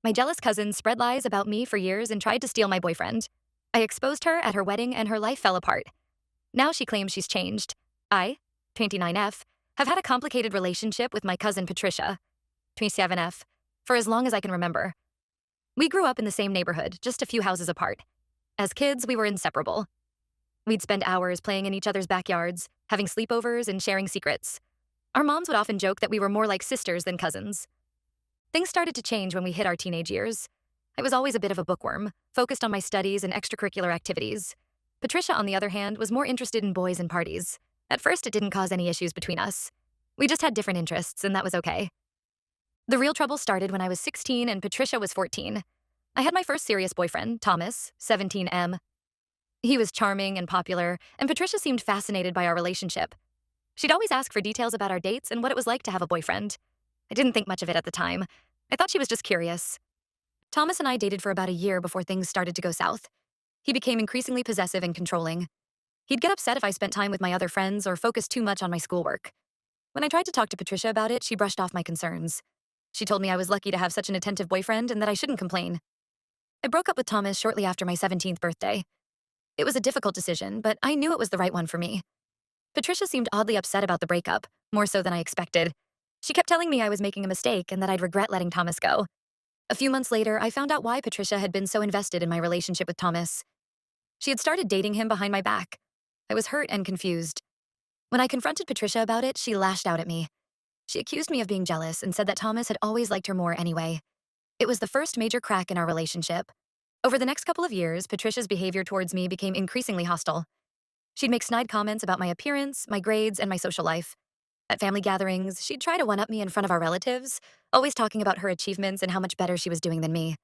My jealous cousin spread lies about me for years and tried to steal my boyfriend. I exposed her at her wedding and her life fell apart. Now she claims she's changed. I, 29F, have had a complicated relationship with my cousin Patricia, 27F, for as long as I can remember. We grew up in the same neighborhood, just a few houses apart. As kids, we were inseparable. We'd spend hours playing in each other's backyards, having sleepovers, and sharing secrets. Our moms would often joke that we were more like sisters than cousins. Things started to change when we hit our teenage years. I was always a bit of a bookworm, focused on my studies and extracurricular activities. Patricia, on the other hand, was more interested in boys and parties. At first, it didn't cause any issues between us. We just had different interests, and that was okay. The real trouble started when I was 16 and Patricia was 14. I had my first serious boyfriend, Thomas, 17M. He was charming and popular, and Patricia seemed fascinated by our relationship. She'd always ask for details about our dates and what it was like to have a boyfriend. I didn't think much of it at the time. I thought she was just curious. Thomas and I dated for about a year before things started to go south. He became increasingly possessive and controlling. He'd get upset if I spent time with my other friends or focused too much on my schoolwork. When I tried to talk to Patricia about it, she brushed off my concerns. She told me I was lucky to have such an attentive boyfriend and that I shouldn't complain. I broke up with Thomas shortly after my 17th birthday. It was a difficult decision, but I knew it was the right one for me. Patricia seemed oddly upset about the breakup, more so than I expected. She kept telling me I was making a mistake and that I'd regret letting Thomas go. A few months later, I found out why Patricia had been so invested in my relationship with Thomas. She had started dating him behind my back. I was hurt and confused. When I confronted Patricia about it, she lashed out at me. She accused me of being jealous and said that Thomas had always liked her more anyway. It was the first major crack in our relationship. Over the next couple of years, Patricia's behavior towards me became increasingly hostile. She'd make snide comments about my appearance, my grades, and my social life. At family gatherings, she'd try to one-up me in front of our relatives, always talking about her achievements and how much better she was doing than me.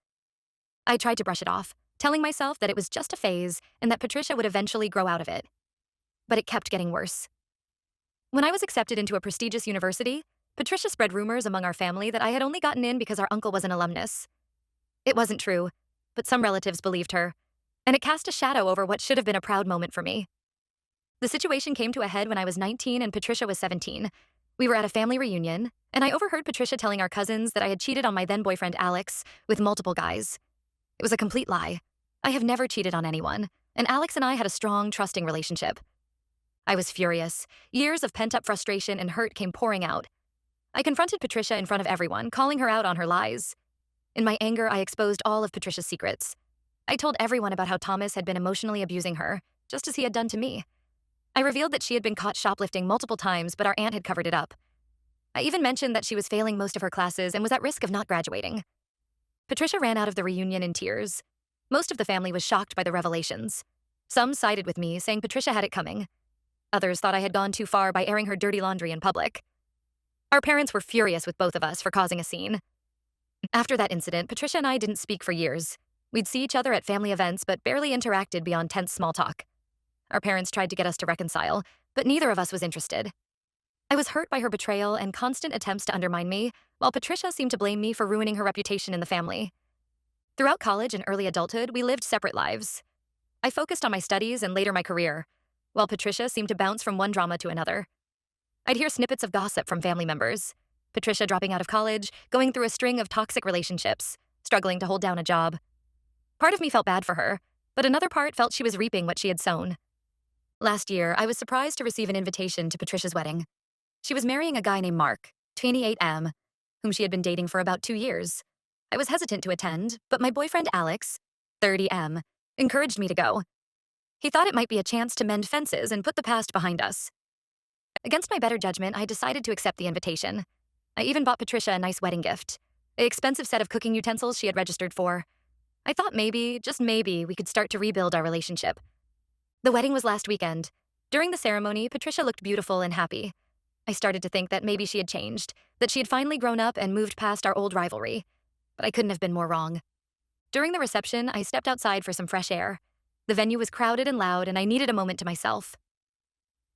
I tried to brush it off, telling myself that it was just a phase and that Patricia would eventually grow out of it. But it kept getting worse. When I was accepted into a prestigious university, Patricia spread rumors among our family that I had only gotten in because our uncle was an alumnus. It wasn't true, but some relatives believed her, and it cast a shadow over what should have been a proud moment for me. The situation came to a head when I was 19 and Patricia was 17. We were at a family reunion, and I overheard Patricia telling our cousins that I had cheated on my then boyfriend Alex with multiple guys. It was a complete lie. I have never cheated on anyone, and Alex and I had a strong, trusting relationship. I was furious. Years of pent-up frustration and hurt came pouring out. I confronted Patricia in front of everyone, calling her out on her lies. In my anger, I exposed all of Patricia's secrets. I told everyone about how Thomas had been emotionally abusing her, just as he had done to me. I revealed that she had been caught shoplifting multiple times, but our aunt had covered it up. I even mentioned that she was failing most of her classes and was at risk of not graduating. Patricia ran out of the reunion in tears. Most of the family was shocked by the revelations. Some sided with me, saying Patricia had it coming. Others thought I had gone too far by airing her dirty laundry in public. Our parents were furious with both of us for causing a scene. After that incident, Patricia and I didn't speak for years. We'd see each other at family events, but barely interacted beyond tense small talk. Our parents tried to get us to reconcile, but neither of us was interested. I was hurt by her betrayal and constant attempts to undermine me, while Patricia seemed to blame me for ruining her reputation in the family. Throughout college and early adulthood, we lived separate lives. I focused on my studies and later my career, while Patricia seemed to bounce from one drama to another. I'd hear snippets of gossip from family members. Patricia dropping out of college, going through a string of toxic relationships, struggling to hold down a job. Part of me felt bad for her, but another part felt she was reaping what she had sown. Last year, I was surprised to receive an invitation to Patricia's wedding. She was marrying a guy named Mark, 28M, whom she had been dating for about 2 years. I was hesitant to attend, but my boyfriend Alex, 30M, encouraged me to go. He thought it might be a chance to mend fences and put the past behind us. Against my better judgment, I decided to accept the invitation. I even bought Patricia a nice wedding gift, an expensive set of cooking utensils she had registered for. I thought maybe, just maybe, we could start to rebuild our relationship. The wedding was last weekend. During the ceremony, Patricia looked beautiful and happy. I started to think that maybe she had changed, that she had finally grown up and moved past our old rivalry. But I couldn't have been more wrong. During the reception, I stepped outside for some fresh air. The venue was crowded and loud, and I needed a moment to myself.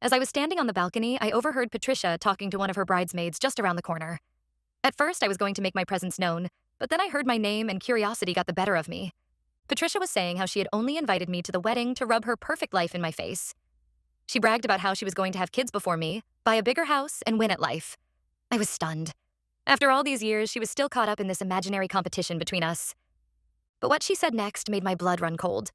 As I was standing on the balcony, I overheard Patricia talking to one of her bridesmaids just around the corner. At first, I was going to make my presence known, but then I heard my name and curiosity got the better of me. Patricia was saying how she had only invited me to the wedding to rub her perfect life in my face. She bragged about how she was going to have kids before me, buy a bigger house, and win at life. I was stunned. After all these years, she was still caught up in this imaginary competition between us. But what she said next made my blood run cold.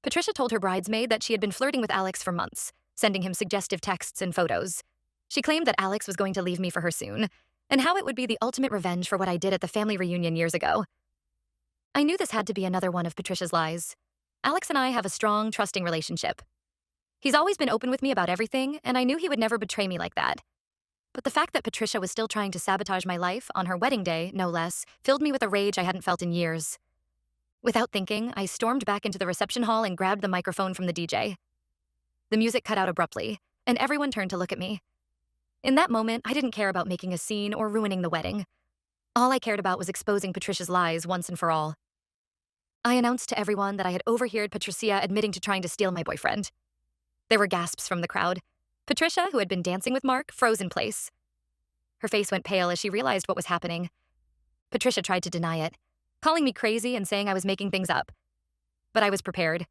Patricia told her bridesmaid that she had been flirting with Alex for months, sending him suggestive texts and photos. She claimed that Alex was going to leave me for her soon, and how it would be the ultimate revenge for what I did at the family reunion years ago. I knew this had to be another one of Patricia's lies. Alex and I have a strong, trusting relationship. He's always been open with me about everything, and I knew he would never betray me like that. But the fact that Patricia was still trying to sabotage my life, on her wedding day, no less, filled me with a rage I hadn't felt in years. Without thinking, I stormed back into the reception hall and grabbed the microphone from the DJ. The music cut out abruptly, and everyone turned to look at me. In that moment, I didn't care about making a scene or ruining the wedding. All I cared about was exposing Patricia's lies once and for all. I announced to everyone that I had overheard Patricia admitting to trying to steal my boyfriend. There were gasps from the crowd. Patricia, who had been dancing with Mark, froze in place. Her face went pale as she realized what was happening. Patricia tried to deny it, calling me crazy and saying I was making things up. But I was prepared.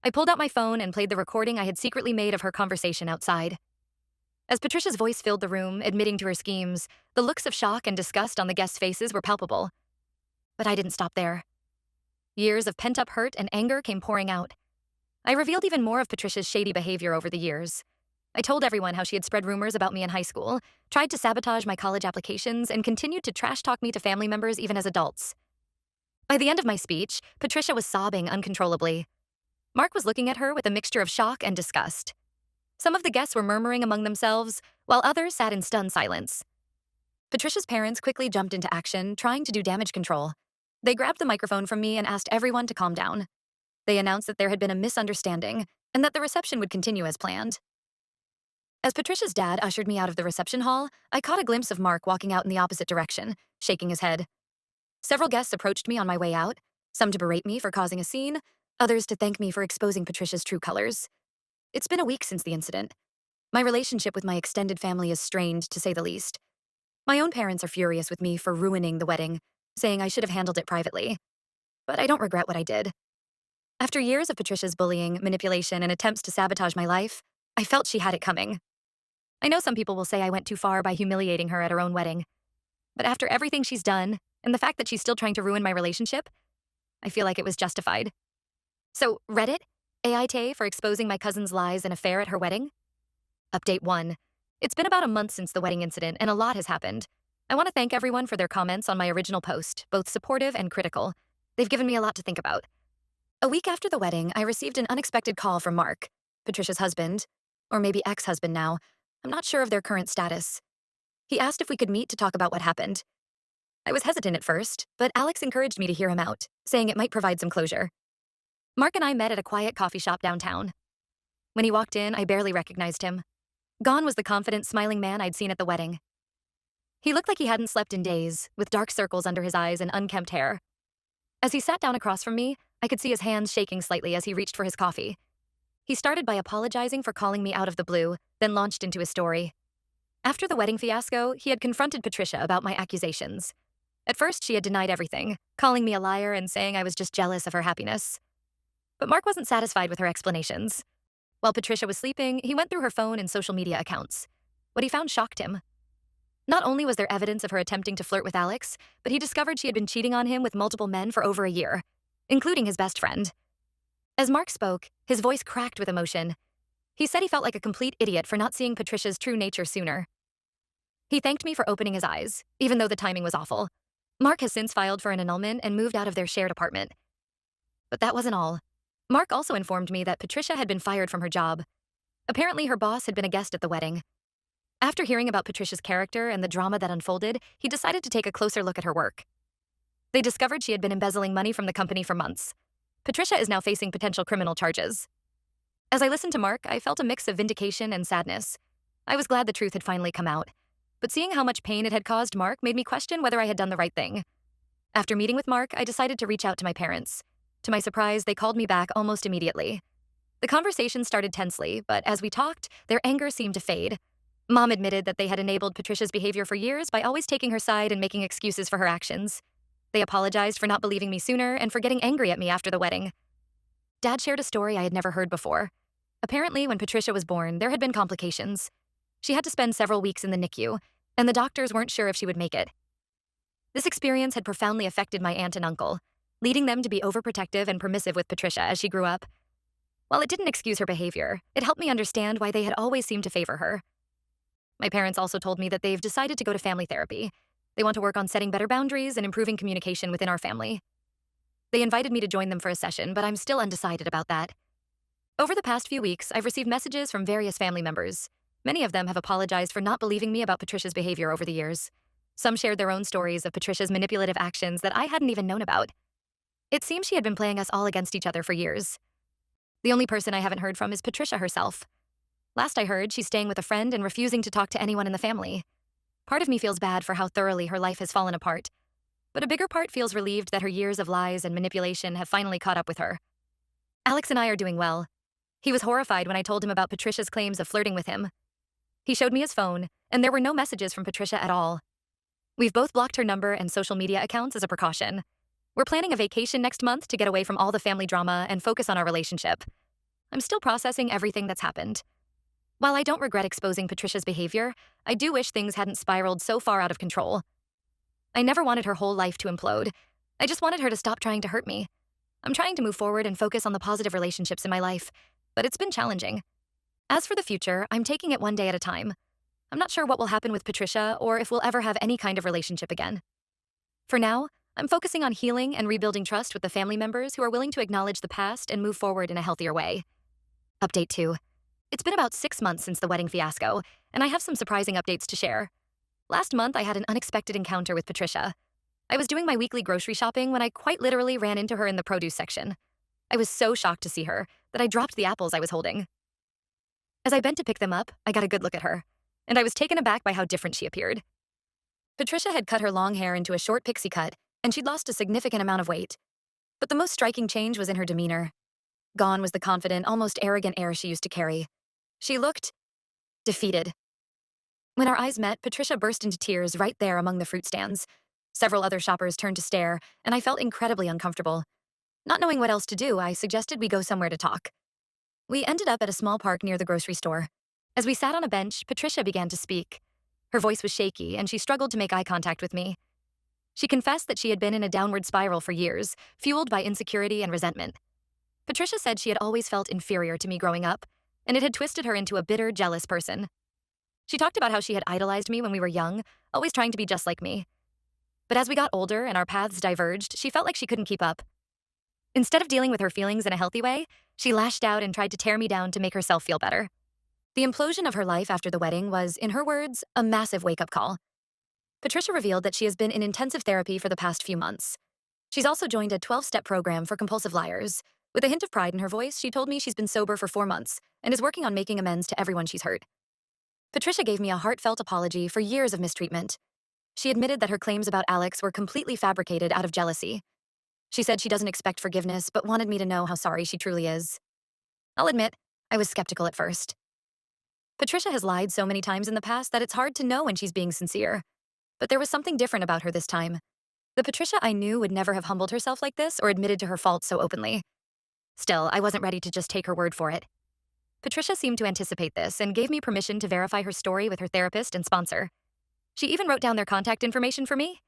I pulled out my phone and played the recording I had secretly made of her conversation outside. As Patricia's voice filled the room, admitting to her schemes, the looks of shock and disgust on the guests' faces were palpable. But I didn't stop there. Years of pent-up hurt and anger came pouring out. I revealed even more of Patricia's shady behavior over the years. I told everyone how she had spread rumors about me in high school, tried to sabotage my college applications, and continued to trash-talk me to family members even as adults. By the end of my speech, Patricia was sobbing uncontrollably. Mark was looking at her with a mixture of shock and disgust. Some of the guests were murmuring among themselves, while others sat in stunned silence. Patricia's parents quickly jumped into action, trying to do damage control. They grabbed the microphone from me and asked everyone to calm down. They announced that there had been a misunderstanding and that the reception would continue as planned. As Patricia's dad ushered me out of the reception hall, I caught a glimpse of Mark walking out in the opposite direction, shaking his head. Several guests approached me on my way out, some to berate me for causing a scene, others to thank me for exposing Patricia's true colors. It's been a week since the incident. My relationship with my extended family is strained, to say the least. My own parents are furious with me for ruining the wedding, saying I should have handled it privately. But I don't regret what I did. After years of Patricia's bullying, manipulation, and attempts to sabotage my life, I felt she had it coming. I know some people will say I went too far by humiliating her at her own wedding. But after everything she's done, and the fact that she's still trying to ruin my relationship, I feel like it was justified. So, Reddit, AIT for exposing my cousin's lies and affair at her wedding? Update 1. It's been about a month since the wedding incident, and a lot has happened. I want to thank everyone for their comments on my original post, both supportive and critical. They've given me a lot to think about. A week after the wedding, I received an unexpected call from Mark, Patricia's husband, or maybe ex-husband now. I'm not sure of their current status. He asked if we could meet to talk about what happened. I was hesitant at first, but Alex encouraged me to hear him out, saying it might provide some closure. Mark and I met at a quiet coffee shop downtown. When he walked in, I barely recognized him. Gone was the confident, smiling man I'd seen at the wedding. He looked like he hadn't slept in days, with dark circles under his eyes and unkempt hair. As he sat down across from me, I could see his hands shaking slightly as he reached for his coffee. He started by apologizing for calling me out of the blue, then launched into his story. After the wedding fiasco, he had confronted Patricia about my accusations. At first, she had denied everything, calling me a liar and saying I was just jealous of her happiness. But Mark wasn't satisfied with her explanations. While Patricia was sleeping, he went through her phone and social media accounts. What he found shocked him. Not only was there evidence of her attempting to flirt with Alex, but he discovered she had been cheating on him with multiple men for over a year, including his best friend. As Mark spoke, his voice cracked with emotion. He said he felt like a complete idiot for not seeing Patricia's true nature sooner. He thanked me for opening his eyes, even though the timing was awful. Mark has since filed for an annulment and moved out of their shared apartment. But that wasn't all. Mark also informed me that Patricia had been fired from her job. Apparently, her boss had been a guest at the wedding. After hearing about Patricia's character and the drama that unfolded, he decided to take a closer look at her work. They discovered she had been embezzling money from the company for months. Patricia is now facing potential criminal charges. As I listened to Mark, I felt a mix of vindication and sadness. I was glad the truth had finally come out. But seeing how much pain it had caused Mark made me question whether I had done the right thing. After meeting with Mark, I decided to reach out to my parents. To my surprise, they called me back almost immediately. The conversation started tensely, but as we talked, their anger seemed to fade. Mom admitted that they had enabled Patricia's behavior for years by always taking her side and making excuses for her actions. They apologized for not believing me sooner and for getting angry at me after the wedding. Dad shared a story I had never heard before. Apparently, when Patricia was born, there had been complications. She had to spend several weeks in the NICU, and the doctors weren't sure if she would make it. This experience had profoundly affected my aunt and uncle, leading them to be overprotective and permissive with Patricia as she grew up. While it didn't excuse her behavior, it helped me understand why they had always seemed to favor her. My parents also told me that they've decided to go to family therapy. They want to work on setting better boundaries and improving communication within our family. They invited me to join them for a session, but I'm still undecided about that. Over the past few weeks, I've received messages from various family members. Many of them have apologized for not believing me about Patricia's behavior over the years. Some shared their own stories of Patricia's manipulative actions that I hadn't even known about. It seems she had been playing us all against each other for years. The only person I haven't heard from is Patricia herself. Last I heard, she's staying with a friend and refusing to talk to anyone in the family. Part of me feels bad for how thoroughly her life has fallen apart, but a bigger part feels relieved that her years of lies and manipulation have finally caught up with her. Alex and I are doing well. He was horrified when I told him about Patricia's claims of flirting with him. He showed me his phone, and there were no messages from Patricia at all. We've both blocked her number and social media accounts as a precaution. We're planning a vacation next month to get away from all the family drama and focus on our relationship. I'm still processing everything that's happened. While I don't regret exposing Patricia's behavior, I do wish things hadn't spiraled so far out of control. I never wanted her whole life to implode. I just wanted her to stop trying to hurt me. I'm trying to move forward and focus on the positive relationships in my life, but it's been challenging. As for the future, I'm taking it one day at a time. I'm not sure what will happen with Patricia or if we'll ever have any kind of relationship again. For now, I'm focusing on healing and rebuilding trust with the family members who are willing to acknowledge the past and move forward in a healthier way. Update 2. It's been about 6 months since the wedding fiasco, and I have some surprising updates to share. Last month, I had an unexpected encounter with Patricia. I was doing my weekly grocery shopping when I quite literally ran into her in the produce section. I was so shocked to see her that I dropped the apples I was holding. As I bent to pick them up, I got a good look at her, and I was taken aback by how different she appeared. Patricia had cut her long hair into a short pixie cut, and she'd lost a significant amount of weight. But the most striking change was in her demeanor. Gone was the confident, almost arrogant air she used to carry. She looked defeated. When our eyes met, Patricia burst into tears right there among the fruit stands. Several other shoppers turned to stare, and I felt incredibly uncomfortable. Not knowing what else to do, I suggested we go somewhere to talk. We ended up at a small park near the grocery store. As we sat on a bench, Patricia began to speak. Her voice was shaky, and she struggled to make eye contact with me. She confessed that she had been in a downward spiral for years, fueled by insecurity and resentment. Patricia said she had always felt inferior to me growing up, and it had twisted her into a bitter, jealous person. She talked about how she had idolized me when we were young, always trying to be just like me. But as we got older and our paths diverged, she felt like she couldn't keep up. Instead of dealing with her feelings in a healthy way, she lashed out and tried to tear me down to make herself feel better. The implosion of her life after the wedding was, in her words, a massive wake-up call. Patricia revealed that she has been in intensive therapy for the past few months. She's also joined a 12-step program for compulsive liars. With a hint of pride in her voice, she told me she's been sober for 4 months and is working on making amends to everyone she's hurt. Patricia gave me a heartfelt apology for years of mistreatment. She admitted that her claims about Alex were completely fabricated out of jealousy. She said she doesn't expect forgiveness, but wanted me to know how sorry she truly is. I'll admit, I was skeptical at first. Patricia has lied so many times in the past that it's hard to know when she's being sincere. But there was something different about her this time. The Patricia I knew would never have humbled herself like this or admitted to her faults so openly. Still, I wasn't ready to just take her word for it. Patricia seemed to anticipate this and gave me permission to verify her story with her therapist and sponsor. She even wrote down their contact information for me.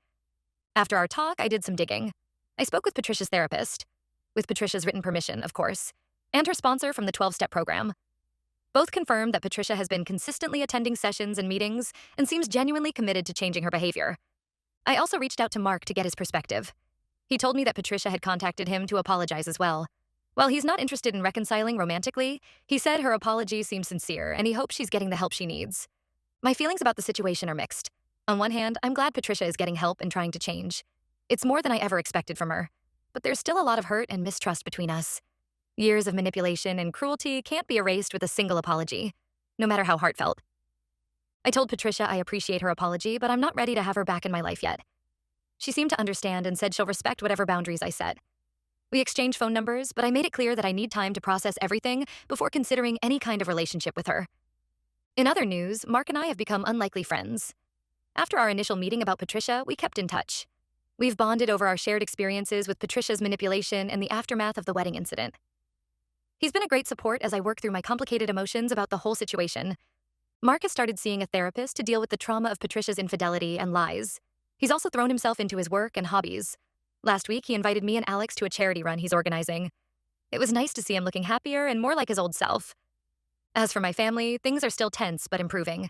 After our talk, I did some digging. I spoke with Patricia's therapist, with Patricia's written permission, of course, and her sponsor from the 12-step program. Both confirmed that Patricia has been consistently attending sessions and meetings and seems genuinely committed to changing her behavior. I also reached out to Mark to get his perspective. He told me that Patricia had contacted him to apologize as well. While he's not interested in reconciling romantically, he said her apology seemed sincere and he hopes she's getting the help she needs. My feelings about the situation are mixed. On one hand, I'm glad Patricia is getting help and trying to change. It's more than I ever expected from her. But there's still a lot of hurt and mistrust between us. Years of manipulation and cruelty can't be erased with a single apology, no matter how heartfelt. I told Patricia I appreciate her apology, but I'm not ready to have her back in my life yet. She seemed to understand and said she'll respect whatever boundaries I set. We exchanged phone numbers, but I made it clear that I need time to process everything before considering any kind of relationship with her. In other news, Mark and I have become unlikely friends. After our initial meeting about Patricia, we kept in touch. We've bonded over our shared experiences with Patricia's manipulation and the aftermath of the wedding incident. He's been a great support as I work through my complicated emotions about the whole situation. Mark has started seeing a therapist to deal with the trauma of Patricia's infidelity and lies. He's also thrown himself into his work and hobbies. Last week, he invited me and Alex to a charity run he's organizing. It was nice to see him looking happier and more like his old self. As for my family, things are still tense but improving.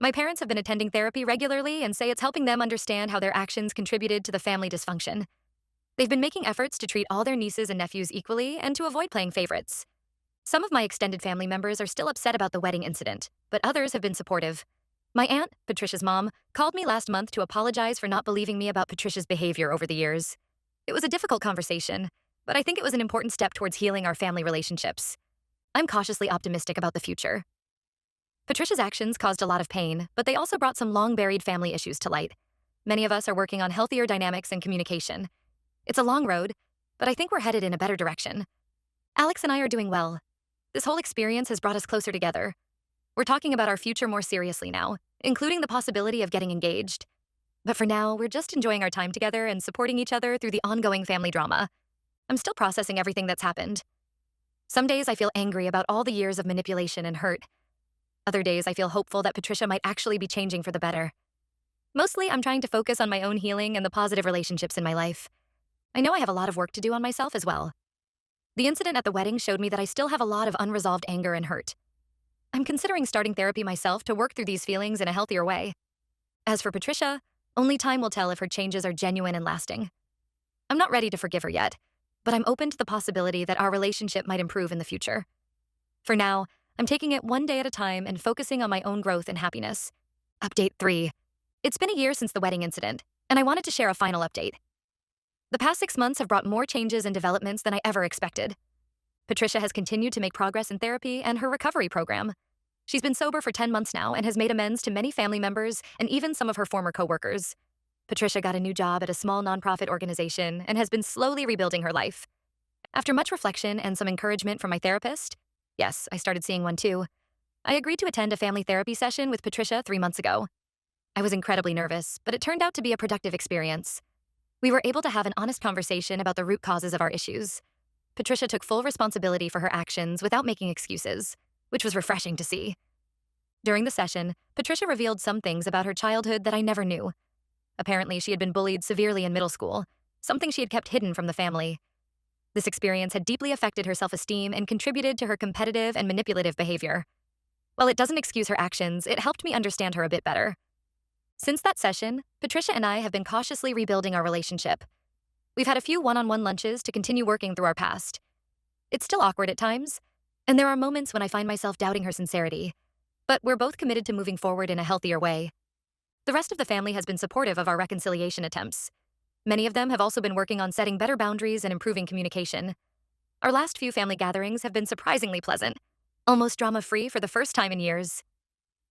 My parents have been attending therapy regularly and say it's helping them understand how their actions contributed to the family dysfunction. They've been making efforts to treat all their nieces and nephews equally and to avoid playing favorites. Some of my extended family members are still upset about the wedding incident, but others have been supportive. My aunt, Patricia's mom, called me last month to apologize for not believing me about Patricia's behavior over the years. It was a difficult conversation, but I think it was an important step towards healing our family relationships. I'm cautiously optimistic about the future. Patricia's actions caused a lot of pain, but they also brought some long-buried family issues to light. Many of us are working on healthier dynamics and communication. It's a long road, but I think we're headed in a better direction. Alex and I are doing well. This whole experience has brought us closer together. We're talking about our future more seriously now, including the possibility of getting engaged. But for now, we're just enjoying our time together and supporting each other through the ongoing family drama. I'm still processing everything that's happened. Some days I feel angry about all the years of manipulation and hurt. Other days I feel hopeful that Patricia might actually be changing for the better. Mostly, I'm trying to focus on my own healing and the positive relationships in my life. I know I have a lot of work to do on myself as well. The incident at the wedding showed me that I still have a lot of unresolved anger and hurt. I'm considering starting therapy myself to work through these feelings in a healthier way. As for Patricia, only time will tell if her changes are genuine and lasting. I'm not ready to forgive her yet, but I'm open to the possibility that our relationship might improve in the future. For now, I'm taking it one day at a time and focusing on my own growth and happiness. Update 3. It's been a year since the wedding incident, and I wanted to share a final update. The past 6 months have brought more changes and developments than I ever expected. Patricia has continued to make progress in therapy and her recovery program. She's been sober for 10 months now and has made amends to many family members and even some of her former coworkers. Patricia got a new job at a small nonprofit organization and has been slowly rebuilding her life. After much reflection and some encouragement from my therapist, yes, I started seeing one too, I agreed to attend a family therapy session with Patricia 3 months ago. I was incredibly nervous, but it turned out to be a productive experience. We were able to have an honest conversation about the root causes of our issues. Patricia took full responsibility for her actions without making excuses, which was refreshing to see. During the session, Patricia revealed some things about her childhood that I never knew. Apparently, she had been bullied severely in middle school, something she had kept hidden from the family. This experience had deeply affected her self-esteem and contributed to her competitive and manipulative behavior. While it doesn't excuse her actions, it helped me understand her a bit better. Since that session, Patricia and I have been cautiously rebuilding our relationship. We've had a few one-on-one lunches to continue working through our past. It's still awkward at times, and there are moments when I find myself doubting her sincerity, but we're both committed to moving forward in a healthier way. The rest of the family has been supportive of our reconciliation attempts. Many of them have also been working on setting better boundaries and improving communication. Our last few family gatherings have been surprisingly pleasant, almost drama-free for the first time in years.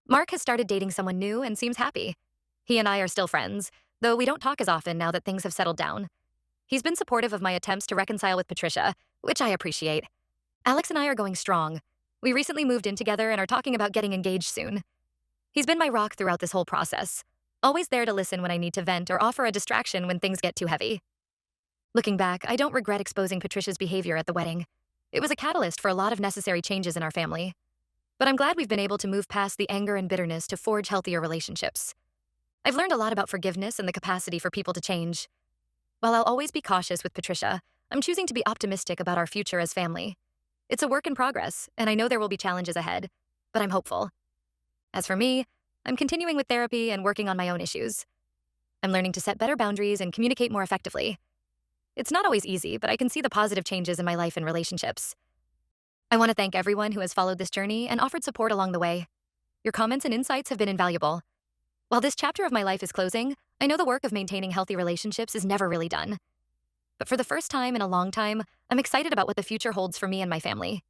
Mark has started dating someone new and seems happy. He and I are still friends, though we don't talk as often now that things have settled down. He's been supportive of my attempts to reconcile with Patricia, which I appreciate. Alex and I are going strong. We recently moved in together and are talking about getting engaged soon. He's been my rock throughout this whole process, always there to listen when I need to vent or offer a distraction when things get too heavy. Looking back, I don't regret exposing Patricia's behavior at the wedding. It was a catalyst for a lot of necessary changes in our family. But I'm glad we've been able to move past the anger and bitterness to forge healthier relationships. I've learned a lot about forgiveness and the capacity for people to change. While I'll always be cautious with Patricia, I'm choosing to be optimistic about our future as family. It's a work in progress, and I know there will be challenges ahead, but I'm hopeful. As for me, I'm continuing with therapy and working on my own issues. I'm learning to set better boundaries and communicate more effectively. It's not always easy, but I can see the positive changes in my life and relationships. I want to thank everyone who has followed this journey and offered support along the way. Your comments and insights have been invaluable. While this chapter of my life is closing, I know the work of maintaining healthy relationships is never really done. But for the first time in a long time, I'm excited about what the future holds for me and my family.